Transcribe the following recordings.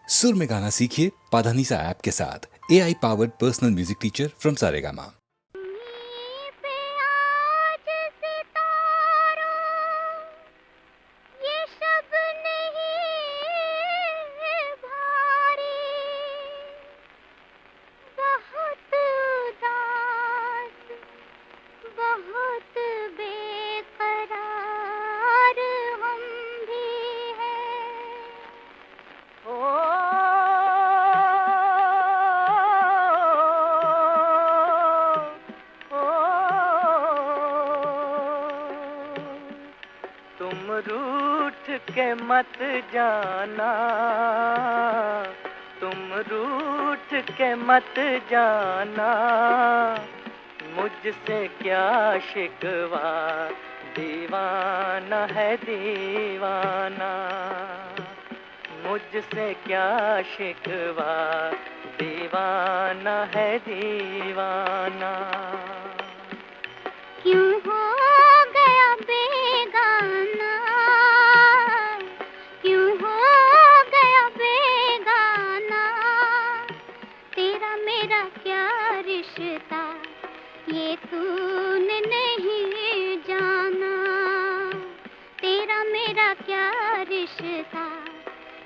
सुर में गाना सीखिए पाधानीसा ऐप के साथ। AI powered personal music teacher from Saregama. तुम रूठ के मत जाना, तुम रूठ के मत जाना, मुझसे क्या शिकवा, दीवाना है दीवाना। मुझसे क्या शिकवा, दीवाना है दीवाना। क्यों हो गया बेगाना, क्यों हो गया बेगाना, तेरा मेरा क्या रिश्ता ये तूने नहीं जाना। तेरा मेरा क्या रिश्ता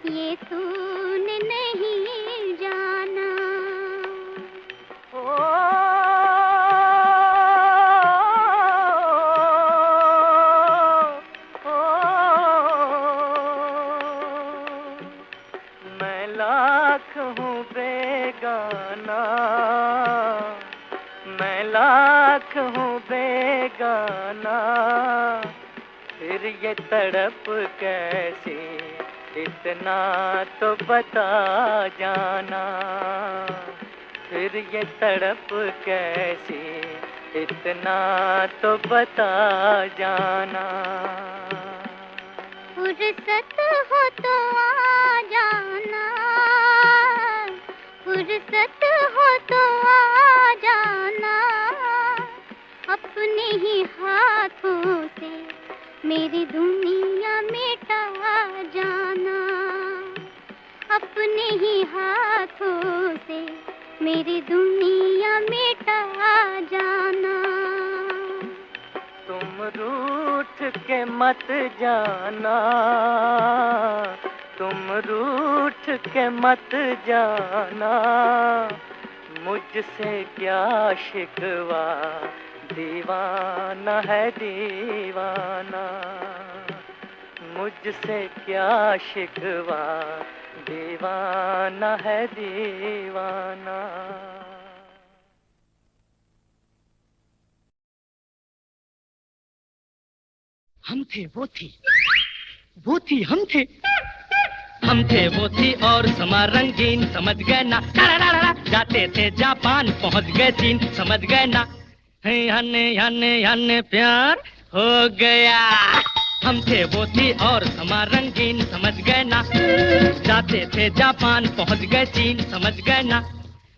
ये तूने नहीं जाना। मैं लाख हूँ बेगाना, मैं लाख हूँ बेगाना, फिर ये तड़प कैसी, इतना तो बता जाना। फिर ये तड़प कैसी, इतना तो बता जाना। फुर्सत हो तो आ जाना, फुर्सत हो तो आ जाना, अपने ही हाथों से मेरी दुनिया मिटा जाना। अपने ही हाथों से मेरी दुनिया मिटा जाना। तुम रूठ के मत जाना, तुम रूठ के मत जाना, मुझसे क्या शिकवा, दीवाना है दीवाना। मुझसे क्या शिकवा, दीवाना है दीवाना। हम थे वो थी हम थे वो थी और समा रंगीन, समझ गए ना। जाते थे जापान पहुंच गए चीन, समझ गए ना। हने प्यार हो गया। हम थे वो थी और समा रंगीन, समझ गए ना। जाते थे जापान पहुंच गए चीन, समझ गए ना।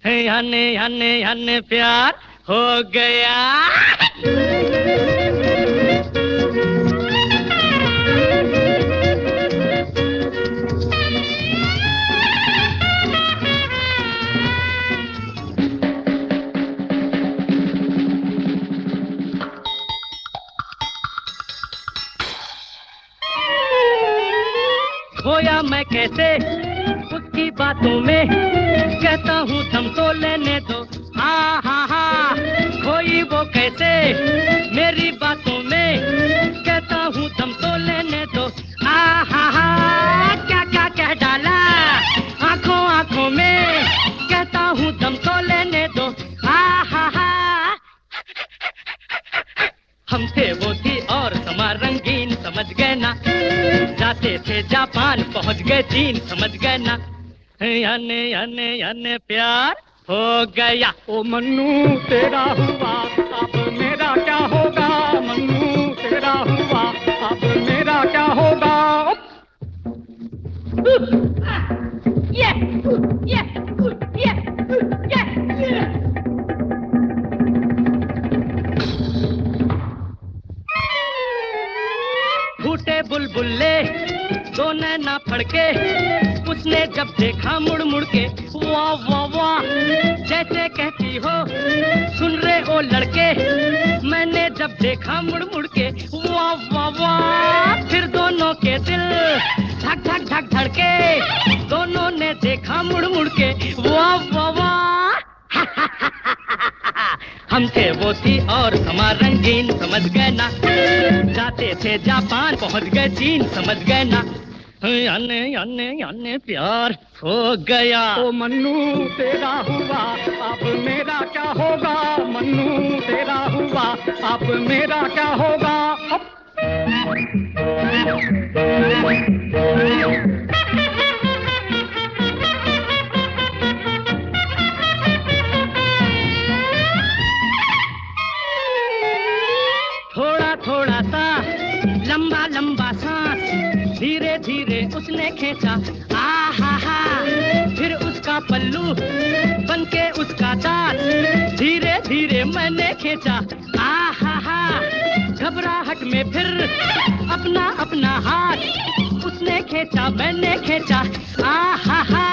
हने प्यार हो गया। खोया मैं कैसे उसकी बातों में, कहता हूँ थम तो लेने दो। हा खोई वो कैसे मेरी बातों में, कहता हूँ थम तो लेने दो। हा क्या क्या कह डाला आंखों में, कहता हूँ दम तो लेने दो। हा हम थे वो थी और समा रंगीन, समझ गए ना। जाते थे जापान पहुंच गए चीन, समझ गए ना। हने प्यार हो गया। ओ मन्नू तेरा हुआ अब मेरा क्या होगा, मन्नू तेरा हुआ अब मेरा क्या होगा। फूटे बुलबुल्ले दो नैना फड़के, उसने जब देखा मुड़ मुड़ के, वाह वाह वाह, जैसे कहती हो सुन रे ओ लड़के। मैंने जब देखा मुड़ मुड़ के, वाह वाह वाह, फिर दोनों के दिल धक धक धक धड़के। दोनों ने देखा मुड़ मुड़ के, वाह वाह वाह। हम थे वो थी और समा रंगीन, समझ गए ना। जाते थे जापान, पहुंच गए चीन, समझ गए ना। याने याने याने प्यार हो गया। ओ मन्नू तेरा हुआ, अब मेरा क्या होगा। मन्नू तेरा हुआ, अब मेरा क्या होगा। थोड़ा थोड़ा सा लंबा लंबा सांस, धीरे धीरे उसने खींचा, आ हा हा। फिर उसका पल्लू बनके उसका दांत, धीरे धीरे मैंने खींचा, आ हा हा। घबराहट में फिर अपना अपना हाथ उसने खींचा, मैंने खींचा, आ हा हा।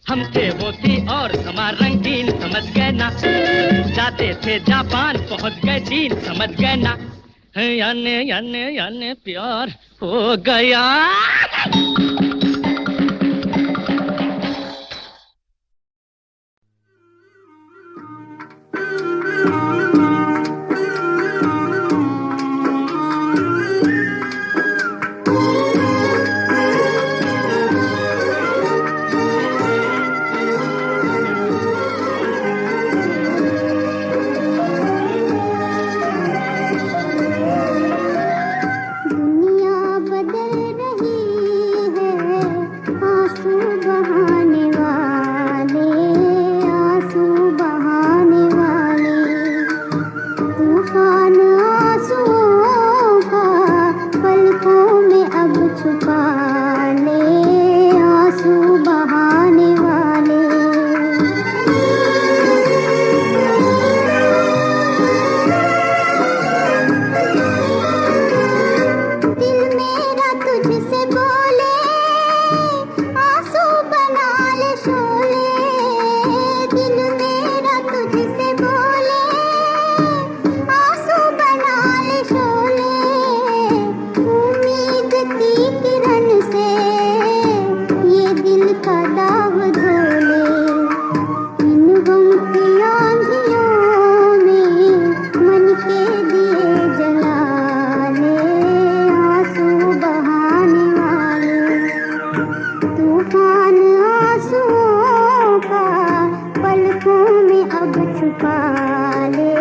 हम थे वो थी और समा रंगीन, समझ गए ना। जाते थे जापान, पहुंच गए चीन, समझ गए ना। याने याने याने प्यार हो गया। दुनिया बदल रही है, आंसू बहाने वाले, आंसू बहाने वाले। तूफान आंसुओं का पलकों में अब छुपा ले, आंसू बहाने वाले। दिल मेरा तुझसे बोले, आंसू बना ले शोले। दिल मेरा तुझसे बोले, आंसू बना ले शोले। उम्मीद की किरण से ये दिल का दाग धो ले। इन गम की आंधियों में मन के दिए जला ले, आंसू बहाने वाले। तूफान आंसुओं का पलकों में अब छुपा ले,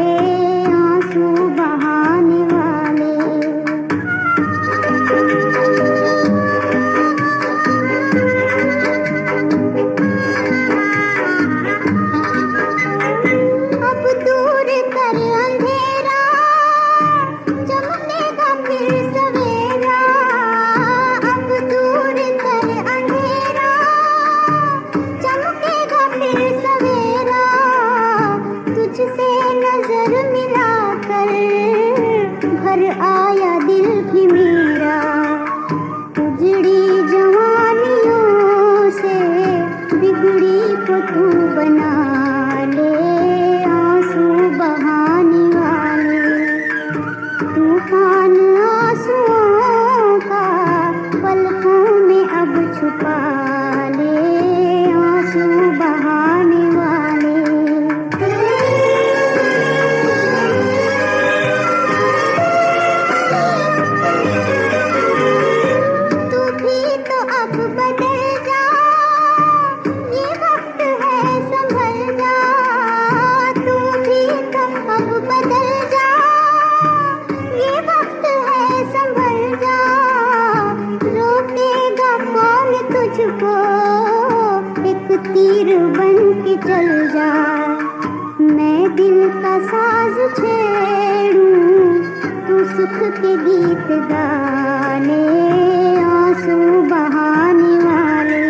आंसू बहाने वाले। अब दूर कर अंधेरा, चमकेगा फिर सवेरा। अब दूर कर अंधेरा, चमकेगा फिर सवेरा। तुझसे नजर मिलाकर भर आया दिल भी मेरा। उजड़ी जवानियों से बिगड़ी को तू बना ले, आंसू बहाने वाले। तूफान आंसुओं का पलकों में अब छुपा ले, आंसू बहाने वाले। तू भी तो अब बदल जा, ये वक्त है संभल जा। तू भी तो अब बदल जा, ये वक्त है संभल जा। रोकेगा कौन तुझको, एक तीर बन के चल जा। मैं दिल का साज छेड़ूं, तू सुख के गीत गा ले, आंसू बहाने वाले।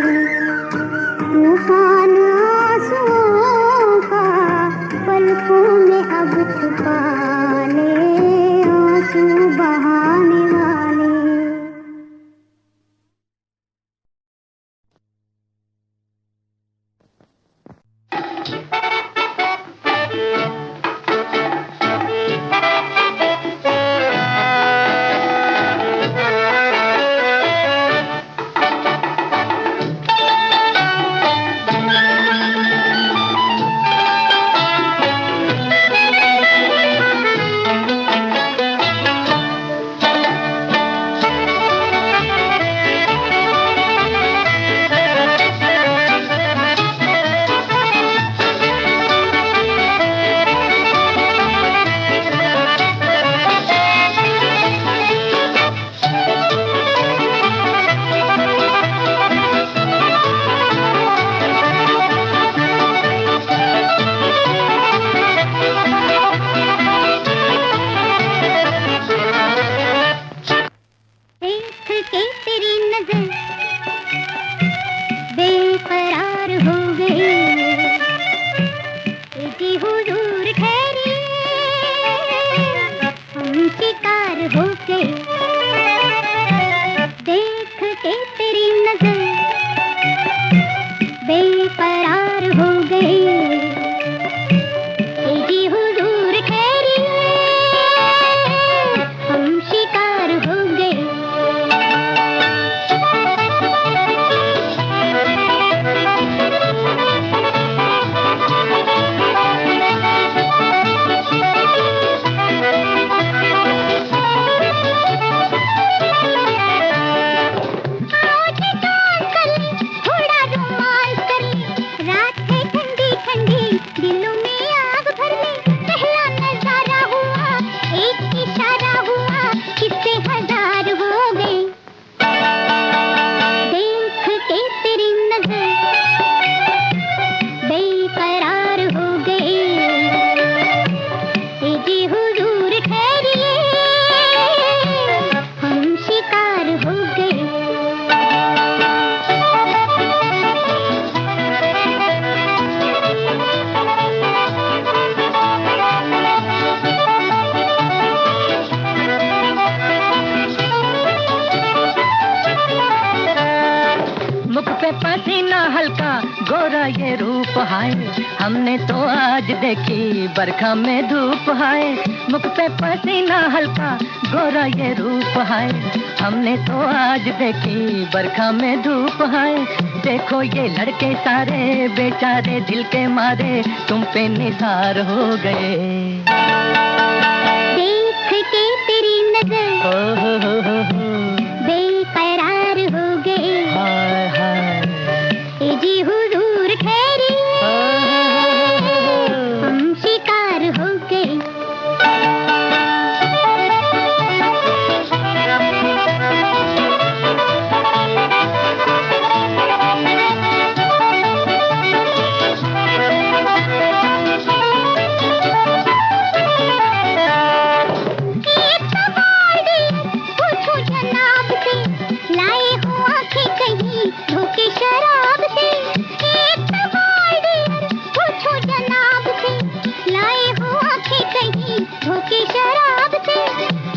तूफान आंसुओं का पलकों में अब छुपा ले, आंसू बहाने वाले। नजर बेकरार हो गए। ए जी हुजूर खैरियत, हम शिकार हो गए। दिलों में आग भर ले, पहला नजारा हुआ, एक इशारा हुआ, किससे हजार हो गए। देख के तेरी नजर बेकरार हो गए। ए जी हुजूर खैरियत, हम शिकार हो गए। मुख पे पसीना हल्का, गोरा ये रूप हाय, हमने तो आज देखी बरखा में धूप हाय। मुख पे पसीना हल्का, गोरा ये रूप हाय, हमने तो आज देखी बरखा में धूप हाय। देखो ये लड़के सारे बेचारे दिल के मारे तुम पे निसार हो गए। देख के तेरी नजर हो बेकरार हो गए। हाय हाय ए जी हुजूर खैरियत, हम शिकार हो गए। एक सवाल पूछो जनाब से, लाए हो आंखें कहीं धोखे शराब से। एक सवाल पूछो जनाब से, लाए हो आंखें कहीं धोखे शराब से।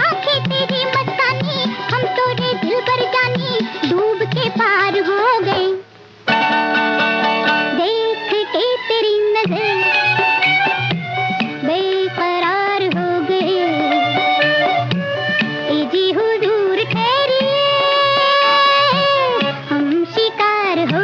आंखें तेरी मस्तानी, हम तो रे दिल भर जानी, डूब के पार हो गए। देख के तेरी नजर बेकरार हो गए। ए जी हुजूर खैरियत, हम शिकार हो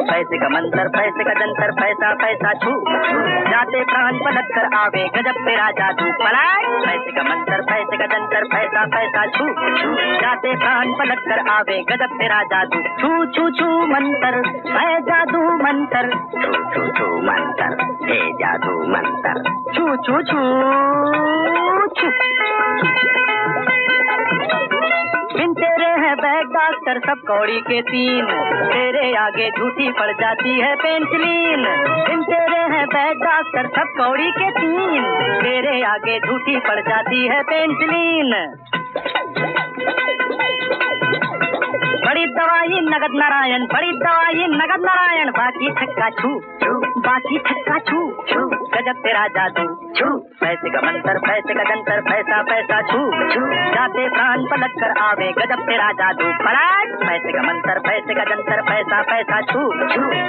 पैसे का मंतर, पैसे का जंतर, पैसा पैसा छू जाते प्राण पलट कर आवे गजब तेरा जादू पलट। पैसे का मंतर, पैसे का जंतर, पैसा पैसा छू जाते प्राण पलट कर आवे गजब तेरा जादू। छू छू छू मंतर है जादू मंतर, छू छू छू मंतर है जादू मंतर, छू छू छू छू। बिन तेरे है बैग डॉक्टर सब कौड़ी के तीन, तेरे आगे झूठी पड़ जाती है पेंसिलीन। बिन तेरे है बैग डॉक्टर सब कौड़ी के तीन, तेरे आगे झूठी पड़ जाती है पेंसिलीन। बड़ी दवाई नगद नारायण, बड़ी दवाई नगद नारायण, बाकी छक्का छू बाकी छक्का छू गजब तेरा जादू छू। पैसे का मंतर, पैसे का जंतर, पैसा पैसा छू जाते प्राण पलट कर आवे गजब तेरा जादू पलट। पैसे का मंतर, पैसे का जंतर, पैसा पैसा छू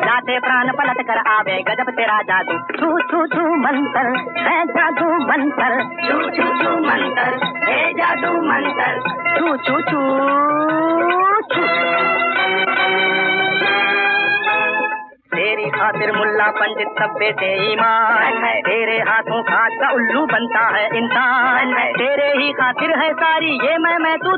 जाते प्राण पलट कर आवे गजब तेरा जादू। छू छू छू मंतर है जादू मंतर, छू छू छू मंतर है जादू मंतर, छू छू छू छू। तेरी खातिर मुल्ला पंडित सब बेटे ईमान, तेरे हाथों खाद का उल्लू बनता है इंसान। तेरे ही खातिर है सारी ये मैं तू।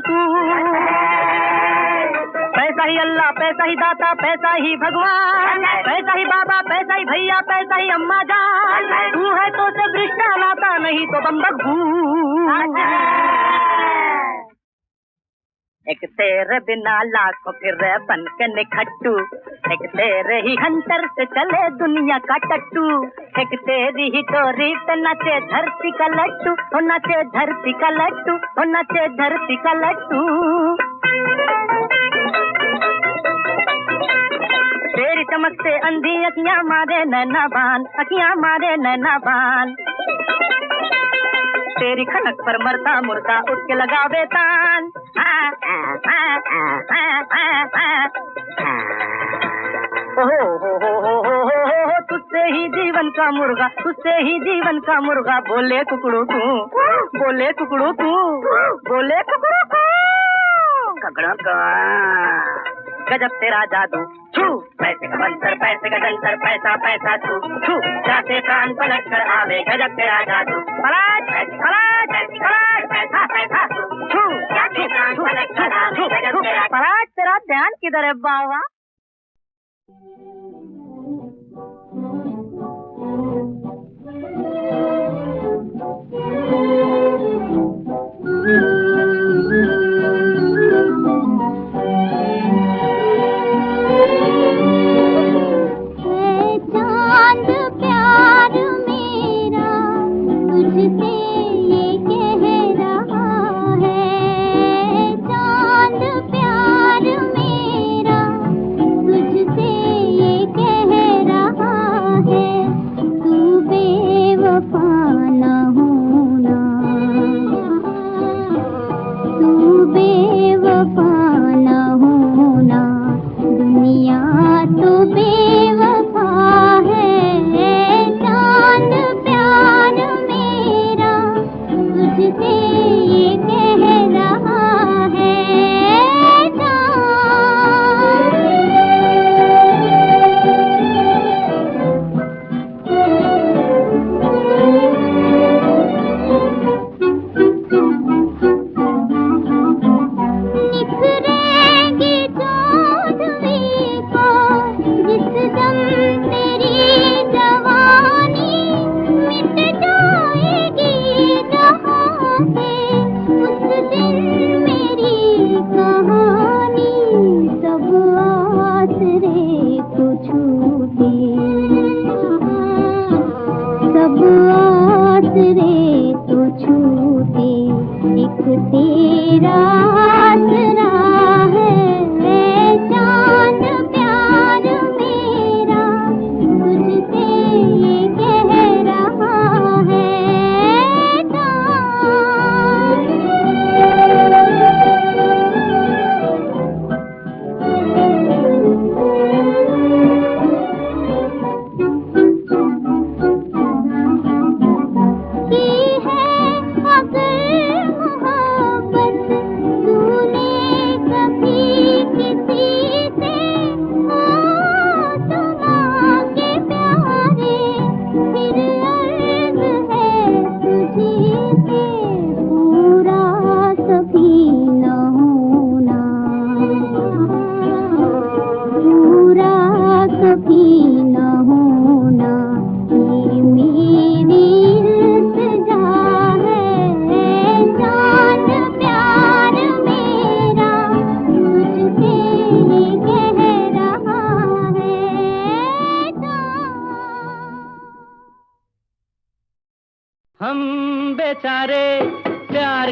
पैसा ही अल्लाह, पैसा ही दाता, पैसा ही भगवान, पैसा ही बाबा, पैसा ही भैया, पैसा ही अम्मा जान। तू है तो सब रिश्ता नाता, नहीं तो बम बग्गू। एक तेरे बिना लाखों फिर बन के निखट्टू, एक तेरे ही हंटर से चले दुनिया का टट्टू। एक तेरी ही डोरी पे नाचे धरती का लट्टू, ओ नाचे धरती का लट्टू, ओ नाचे धरती का लट्टू। तेरी चमक से अंधी अखियां मारे नैना बान, अखियां मारे नैना बान। तेरी खनक पर मरता मुर्दा उठ के लगावे तान। तुझसे ही जीवन का मुर्गा, तुझसे ही जीवन का मुर्गा, बोले कुकड़ू तू, बोले कुकड़ू तू, बोले कुकड़ू तू। ककड़ों का गजब तेरा जादू छू। पैसे का मंतर, पैसे का जंतर, पैसा पैसा छू छू जाते प्राण पलट कर आवे गजब तेरा जादू पलट पलट पलट पैसा पैसा छू जाते प्राण पलट कर आवे गजब तेरा। पलट तेरा ध्यान किधर है बावा?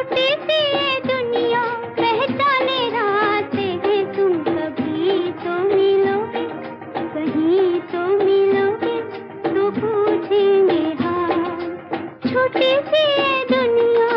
छोटी सी ये दुनिया पहचाने रात है, तुम कभी तो मिलोगे, कहीं तो मिलोगे, तो पूछेंगे हाल। छोटी सी ये दुनिया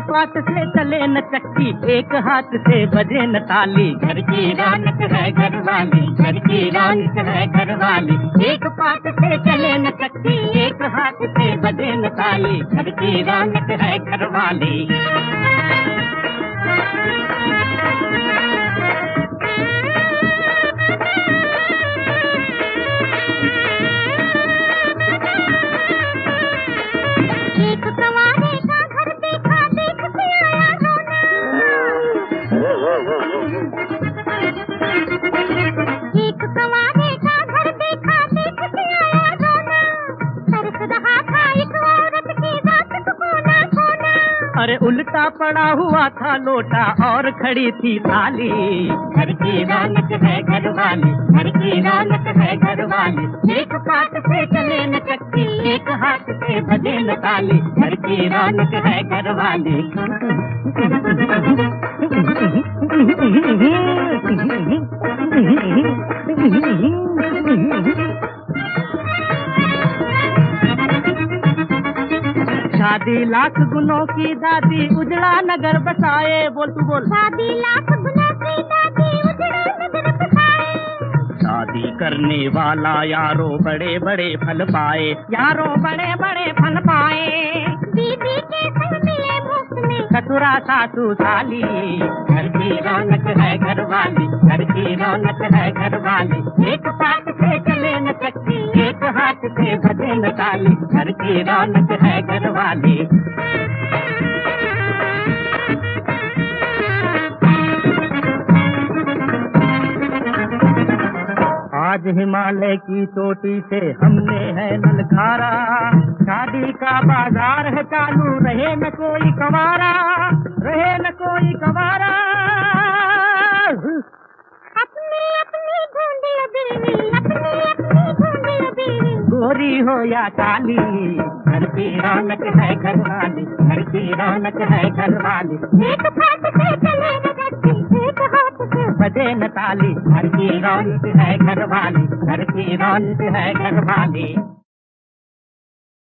हाथ से चले न चक्की, एक हाथ से बजे न ताली। घर की रौनक है घरवाली, घर की रौनक है घरवाली। एक हाथ से चले न चक्की, एक हाथ से बजे न ताली। घर की रौनक है घरवाली। एक कवारे का घर देखा, देख के आया रोना। एक कवारे का घर देखा, देख के आया रोना। तरस रहा था एक औरत की रात को कोना कोना। अरे उल्टा पड़ा हुआ था लोटा और खड़ी थी थाली। घर की रौनक है घरवाली, घर की रौनक है घरवाली। एक हाथ से चले न चक्की, एक हाथ से बजे न ताली। घर की रौनक है घरवाली। शादी लाख गुनों की दादी, उजड़ा नगर बसाए। बोल तू बोल। शादी लाख गुना की दादी, उजड़ा नगर बसाए। शादी करने वाला यारो बड़े बड़े फल पाए, यारो बड़े बड़े फल पाए। बीबी के संग मिले मुफ्त में ससुरा सासू साली। घर की रौनक है घरवाली, घर की रौनक है घरवाली। एक हाथ से चले न चक्की, एक हाथ से बजे न ताली। घर की रौनक है घरवाली। आज हिमालय की चोटी से हमने है ललकारा। शादी का बाजार है चालू, रहे न कोई कंवारा, रहे न कोई कंवारा। अपनी अपनी ढूंढ लो बीवी, अपनी अपनी ढूंढ लो बीवी। गोरी हो या काली, घर की रौनक है घरवाली, घर की रौनक है घरवाली। एक हाथ से चले न चक्की, एक हाथ से बजे न ताली। घर की रौनक है घरवाली, घर की रौनक है घरवाली।